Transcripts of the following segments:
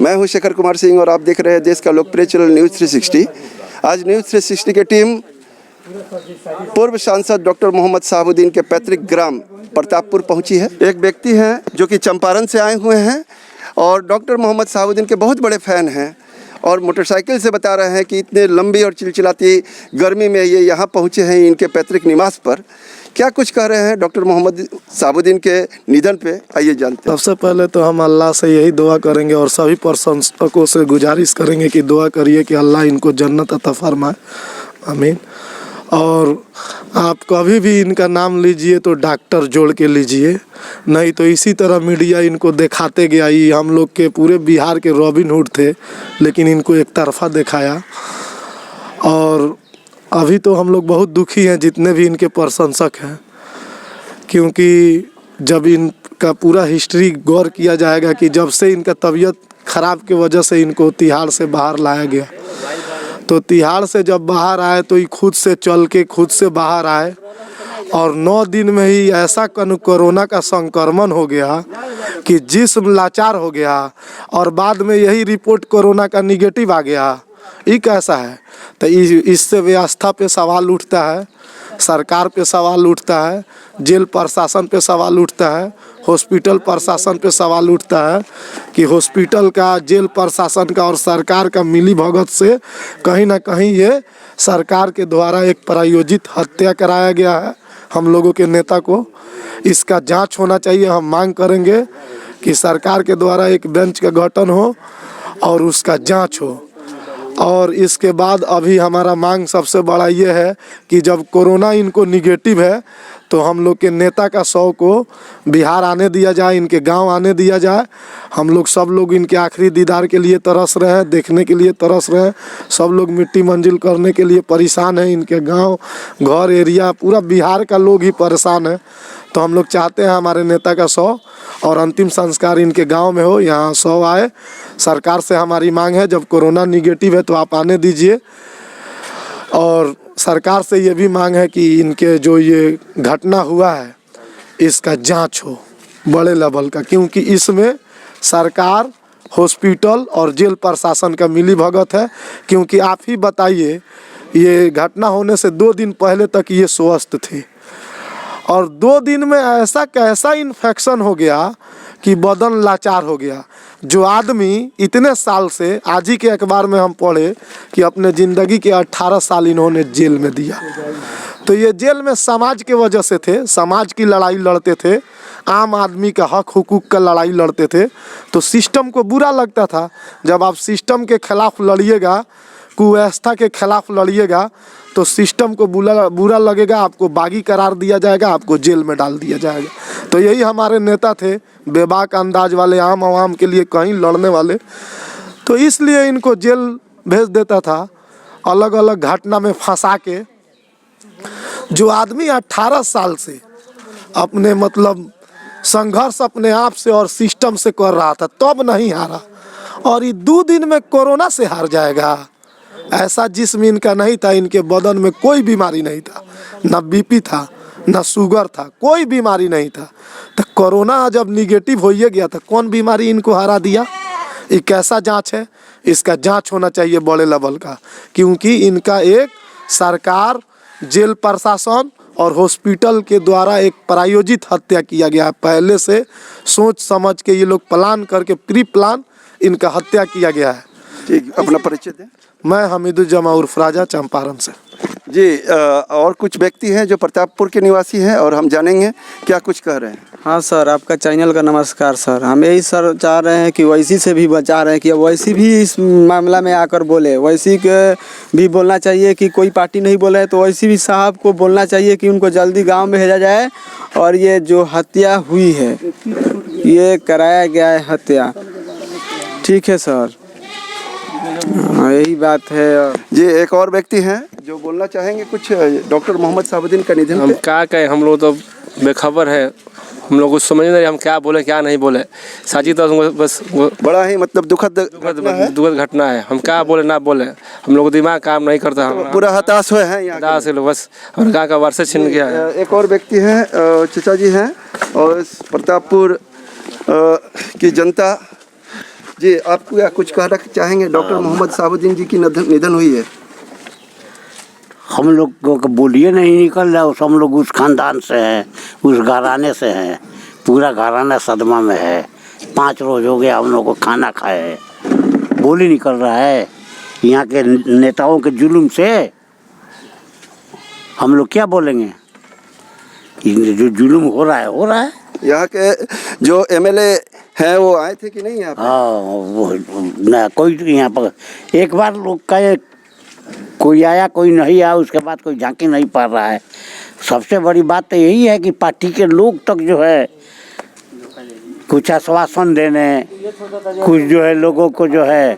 मैं हूं शेखर कुमार सिंह और आप देख रहे हैं देश का लोकप्रिय चैनल न्यूज़ 360। आज न्यूज़ 360 की टीम पूर्व सांसद डॉक्टर मोहम्मद शहाबुद्दीन के पैतृक ग्राम प्रतापपुर पहुंची है। एक व्यक्ति हैं जो कि चंपारण से आए हुए हैं और डॉक्टर मोहम्मद शहाबुद्दीन के बहुत बड़े फ़ैन हैं और मोटरसाइकिल से बता रहे हैं कि इतने लंबी और चिलचिलाती गर्मी में ये यहाँ पहुँचे हैं इनके पैतृक निवास पर। क्या कुछ कह रहे हैं डॉक्टर मोहम्मद शहाबुद्दीन के निधन पे, आइए जानते हैं। सबसे पहले तो हम अल्लाह से यही दुआ करेंगे और सभी प्रशंसकों से गुजारिश करेंगे कि दुआ करिए कि अल्लाह इनको जन्नत अता फरमाए, आमीन। और आप कभी भी इनका नाम लीजिए तो डॉक्टर जोड़ के लीजिए, नहीं तो इसी तरह मीडिया इनको दिखाते गया। ये हम लोग के पूरे बिहार के रॉबिन हुड थे, लेकिन इनको एक तरफा दिखाया। और अभी तो हम लोग बहुत दुखी हैं जितने भी इनके प्रशंसक हैं, क्योंकि जब इनका पूरा हिस्ट्री गौर किया जाएगा कि जब से इनका तबीयत ख़राब की वजह से इनको तिहाड़ से बाहर लाया गया, तो तिहाड़ से जब बाहर आए तो ये खुद से चल के खुद से बाहर आए और 9 दिन में ही ऐसा कोरोना का संक्रमण हो गया कि जिस्म लाचार हो गया और बाद में यही रिपोर्ट कोरोना का निगेटिव आ गया। ये कैसा है? तो इससे व्यवस्था पे सवाल उठता है, सरकार पे सवाल उठता है, जेल प्रशासन पे सवाल उठता है, हॉस्पिटल प्रशासन पे सवाल उठता है कि हॉस्पिटल का, जेल प्रशासन का और सरकार का मिली भगत से कहीं ना कहीं ये सरकार के द्वारा एक प्रायोजित हत्या कराया गया है हम लोगों के नेता को। इसका जांच होना चाहिए। हम मांग करेंगे कि सरकार के द्वारा एक बेंच का गठन हो और उसका जांच हो। और इसके बाद अभी हमारा मांग सबसे बड़ा ये है कि जब कोरोना इनको निगेटिव है तो हम लोग के नेता का 100 को बिहार आने दिया जाए, इनके गांव आने दिया जाए। हम लोग सब लोग इनके आखिरी दीदार के लिए तरस रहे हैं, देखने के लिए तरस रहे हैं। सब लोग मिट्टी मंजिल करने के लिए परेशान हैं। इनके गांव, घर, एरिया, पूरा बिहार का लोग ही परेशान है। तो हम लोग चाहते हैं हमारे नेता का 100 और अंतिम संस्कार इनके गांव में हो, यहाँ 100 आए। सरकार से हमारी मांग है, जब कोरोना निगेटिव है तो आप आने दीजिए। और सरकार से ये भी मांग है कि इनके जो ये घटना हुआ है इसका जांच हो बड़े लेवल का, क्योंकि इसमें सरकार, हॉस्पिटल और जेल प्रशासन का मिली भगत है। क्योंकि आप ही बताइए, ये घटना होने से 2 दिन पहले तक ये स्वस्थ थे और 2 दिन में ऐसा कैसा इन्फेक्शन हो गया कि बदन लाचार हो गया। जो आदमी इतने साल से, आज ही के अखबार में हम पढ़े कि अपने ज़िंदगी के 18 साल इन्होंने जेल में दिया। तो ये जेल में समाज के वजह से थे, समाज की लड़ाई लड़ते थे, आम आदमी का हक हुकूक का लड़ाई लड़ते थे। तो सिस्टम को बुरा लगता था। जब आप सिस्टम के खिलाफ लड़िएगा, कुव्यवस्था के खिलाफ लड़िएगा, तो सिस्टम को बुरा लगेगा, आपको बागी करार दिया जाएगा, आपको जेल में डाल दिया जाएगा। तो यही हमारे नेता थे, बेबाक अंदाज वाले, आम आवाम के लिए कहीं लड़ने वाले। तो इसलिए इनको जेल भेज देता था, अलग अलग घटना में फंसा के। जो आदमी 18 साल से अपने मतलब संघर्ष अपने आप से और सिस्टम से कर रहा था, तब नहीं हारा, और ये 2 दिन में कोरोना से हार जाएगा। ऐसा जिस्म इनका नहीं था, इनके बदन में कोई बीमारी नहीं था, ना बीपी था, ना शुगर था, कोई बीमारी नहीं था। तो कोरोना जब निगेटिव हो गया था, कौन बीमारी इनको हरा दिया? ये कैसा जांच है? इसका जांच होना चाहिए बड़े लेवल का, क्योंकि इनका एक सरकार, जेल प्रशासन और हॉस्पिटल के द्वारा एक प्रायोजित हत्या किया गया है। पहले से सोच समझ के ये लोग प्लान करके, प्री प्लान इनका हत्या किया गया है। ठीक, अपना परिचय दें। मैं हमीदुज्जमा उर्फ राजा, चंपारण से। जी, और कुछ व्यक्ति हैं जो प्रतापपुर के निवासी हैं और हम जानेंगे क्या कुछ कह रहे हैं। हाँ सर, आपका चैनल का नमस्कार सर। हम यही सर चाह रहे हैं कि वैसी से भी बचा रहे हैं कि वैसी भी इस मामला में आकर बोले। वैसी के भी बोलना चाहिए कि कोई पार्टी नहीं बोले, तो वैसी भी साहब को बोलना चाहिए कि उनको जल्दी गांव में भेजा जाए और ये जो हत्या हुई है, ये कराया गया है हत्या। ठीक है सर, हाँ यही बात है। जी, एक और व्यक्ति हैं जो बोलना चाहेंगे कुछ डॉक्टर मोहम्मद शहाबुद्दीन का निधन हम क्या कहें, हम लोग तो बेखबर है, हम लोग कुछ समझ नहीं रहे हम क्या बोले क्या नहीं बोले। साची तो बस बड़ा ही मतलब दुखद घटना है। हम क्या बोले ना बोले, हम लोग दिमाग काम नहीं करता। हम पूरा हताश हुए हैं यहाँ हताश लोग, बस और गाँव का वर्षे छिन गया है। एक और व्यक्ति हैं, चचा जी हैं और प्रतापपुर की जनता जी, आप क्या कुछ कहना चाहेंगे? डॉक्टर मोहम्मद शहाबुद्दीन जी की निधन हुई है। हम लोग को बोलिए नहीं निकल रहा, उस हम लोग उस खानदान से हैं, उस घराने से हैं, पूरा घराना सदमा में है। 5 रोज हो गया हम लोग को खाना खाए, बोली निकल रहा है। यहाँ के नेताओं के जुल्म से हम लोग क्या बोलेंगे? जो जुल्म हो रहा है। यहाँ के जो एमएलए हैं वो आए थे कि नहीं यहाँ पे? हाँ, वो ना कोई यहाँ पर एक बार लोग का कोई आया कोई नहीं आया, उसके बाद कोई झांकी नहीं पड़ रहा है। सबसे बड़ी बात तो यही है कि पार्टी के लोग तक जो है कुछ आश्वासन देने, कुछ जो है लोगों को जो है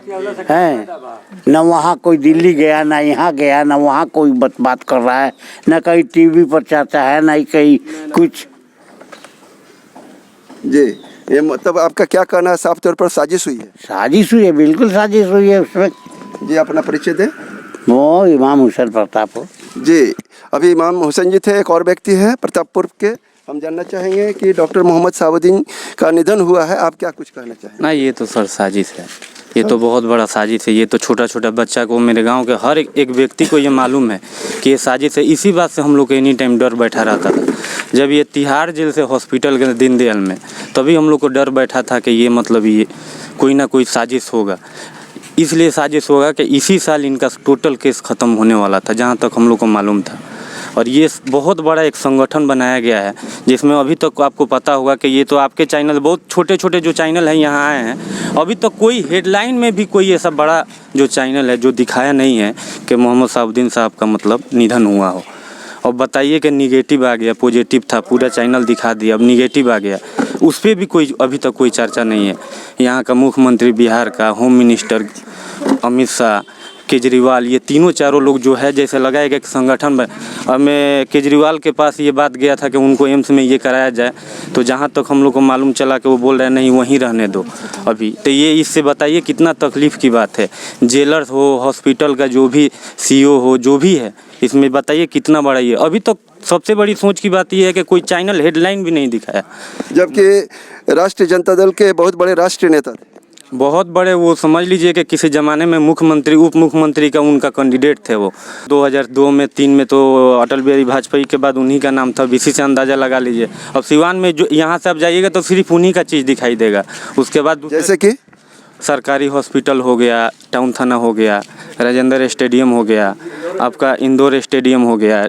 न वहाँ कोई दिल्ली गया, ना यहाँ गया, ना वहाँ कोई बात कर रहा है, ना कहीं टीवी पर चर्चा है, ना ही कहीं कुछ। जी, ये मतलब आपका क्या कहना है? साफ तौर पर साजिश हुई है। साजिश हुई है, बिल्कुल साजिश हुई है उसमें। जी, अपना परिचय दें। वो इमाम हुसैन प्रतापपुर। जी, अभी इमाम हुसैन जी थे, एक और व्यक्ति हैं प्रतापपुर के। हम जानना चाहेंगे कि डॉक्टर मोहम्मद शहाबुद्दीन का निधन हुआ है, आप क्या कुछ कहना चाहेंगे? ना, ये तो सर साजिश है, ये तो बहुत बड़ा साजिश है। ये तो छोटा छोटा बच्चा को, मेरे गांव के हर एक व्यक्ति को ये मालूम है कि ये साजिश है। इसी बात से हम लोग को एनी टाइम डर बैठा रहता था। जब ये तिहाड़ जेल से हॉस्पिटल के दीनदयाल में, तभी हम लोग को डर बैठा था कि ये मतलब ये कोई ना कोई साजिश होगा। इसलिए साजिश होगा कि इसी साल इनका टोटल केस ख़त्म होने वाला था, जहाँ तक हम लोग को मालूम था। और ये बहुत बड़ा एक संगठन बनाया गया है, जिसमें अभी तक आपको पता होगा कि ये तो आपके चैनल, बहुत छोटे छोटे जो चैनल हैं यहाँ आए हैं, अभी तक कोई हेडलाइन में भी कोई ऐसा बड़ा जो चैनल है जो दिखाया नहीं है कि मोहम्मद शहाबुद्दीन साहब का मतलब निधन हुआ हो। और बताइए कि निगेटिव आ गया, पॉजिटिव था, पूरा चैनल दिखा दिया, अब निगेटिव आ गया, उस पर भी कोई अभी तक कोई चर्चा नहीं है। यहाँ का मुख्यमंत्री बिहार का, होम मिनिस्टर अमित शाह, केजरीवाल, ये तीनों चारों लोग जो है जैसे लगाए गए संगठन में। और मैं केजरीवाल के पास ये बात गया था कि उनको एम्स में ये कराया जाए, तो जहाँ तक हम लोग को मालूम चला कि वो बोल रहे हैं नहीं, वहीं रहने दो अभी। तो ये इससे बताइए कितना तकलीफ़ की बात है। जेलर हो, हॉस्पिटल का जो भी सीईओ हो, जो भी है, इसमें बताइए कितना बड़ा ये। अभी तक सबसे बड़ी सोच की बात ये है कि कोई चैनल हेडलाइन भी नहीं दिखाया, जबकि राष्ट्रीय जनता दल के बहुत बड़े राष्ट्रीय नेता थे, बहुत बड़े। वो समझ लीजिए कि किसी ज़माने में मुख्यमंत्री, उप मुख्यमंत्री का उनका कैंडिडेट थे वो। 2002 में, 3 में तो अटल बिहारी वाजपेयी के बाद उन्हीं का नाम था। इसी से अंदाज़ा लगा लीजिए। अब सिवान में जो यहाँ से आप जाइएगा तो सिर्फ उन्हीं का चीज़ दिखाई देगा। उसके बाद जैसे कि सरकारी हॉस्पिटल हो गया, टाउन थाना हो गया, राजेंद्र स्टेडियम हो गया, आपका इंदौर स्टेडियम हो गया,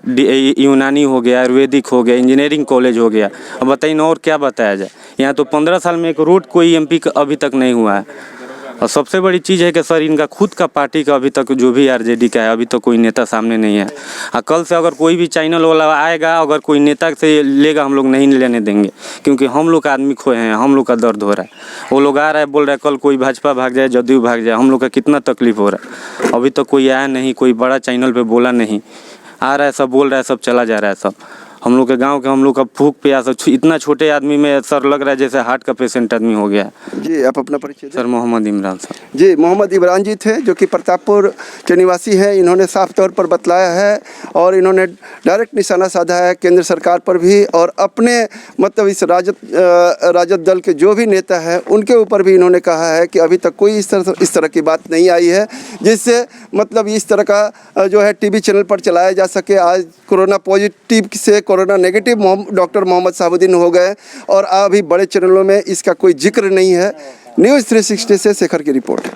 यूनानी हो गया, आयुर्वेदिक हो गया, इंजीनियरिंग कॉलेज हो गया। अब बताइए और क्या बताया जाए। यहाँ तो 15 साल में एक रोड कोई एमपी का अभी तक नहीं हुआ है। और सबसे बड़ी चीज़ है कि सर इनका खुद का पार्टी का अभी तक जो भी आरजेडी का है, अभी तक कोई नेता सामने नहीं है। कल से अगर कोई भी चैनल वाला आएगा, अगर कोई नेता से लेगा, हम लोग नहीं लेने देंगे, क्योंकि हम लोग का आदमी खोए हैं, हम लोग का दर्द हो रहा है। वो लोग आ रहा है, बोल रहा है कल कोई भाजपा भाग जाए, जदयू भाग जाए, हम लोग का कितना तकलीफ हो रहा है। अभी तक कोई आया नहीं, कोई बड़ा चैनल पर बोला नहीं, आ रहा है सब बोल रहा है, सब चला जा रहा है सब। हम लोग के गांव के हम लोग का भूख प्यास, इतना छोटे आदमी में सर लग रहा है जैसे हार्ट का पेशेंट आदमी हो गया है। जी, आप अपना परिचय दें। Sir Mohammed Imran sir. जी, मोहम्मद इमरान जी थे, जो कि प्रतापपुर के निवासी हैं। इन्होंने साफ तौर पर बतलाया है और इन्होंने डायरेक्ट निशाना साधा है केंद्र सरकार पर भी, और अपने मतलब इस राजद दल के जो भी नेता हैं उनके ऊपर भी इन्होंने कहा है कि अभी तक कोई इस तरह की बात नहीं आई है जिससे मतलब इस तरह का जो है टीवी चैनल पर चलाया जा सके। आज कोरोना पॉजिटिव से corona negative doctor Mohammad Shahabuddin हो गए और अभी बड़े चैनलों में इसका कोई जिक्र नहीं है। न्यूज़ 360 से शेखर की रिपोर्ट।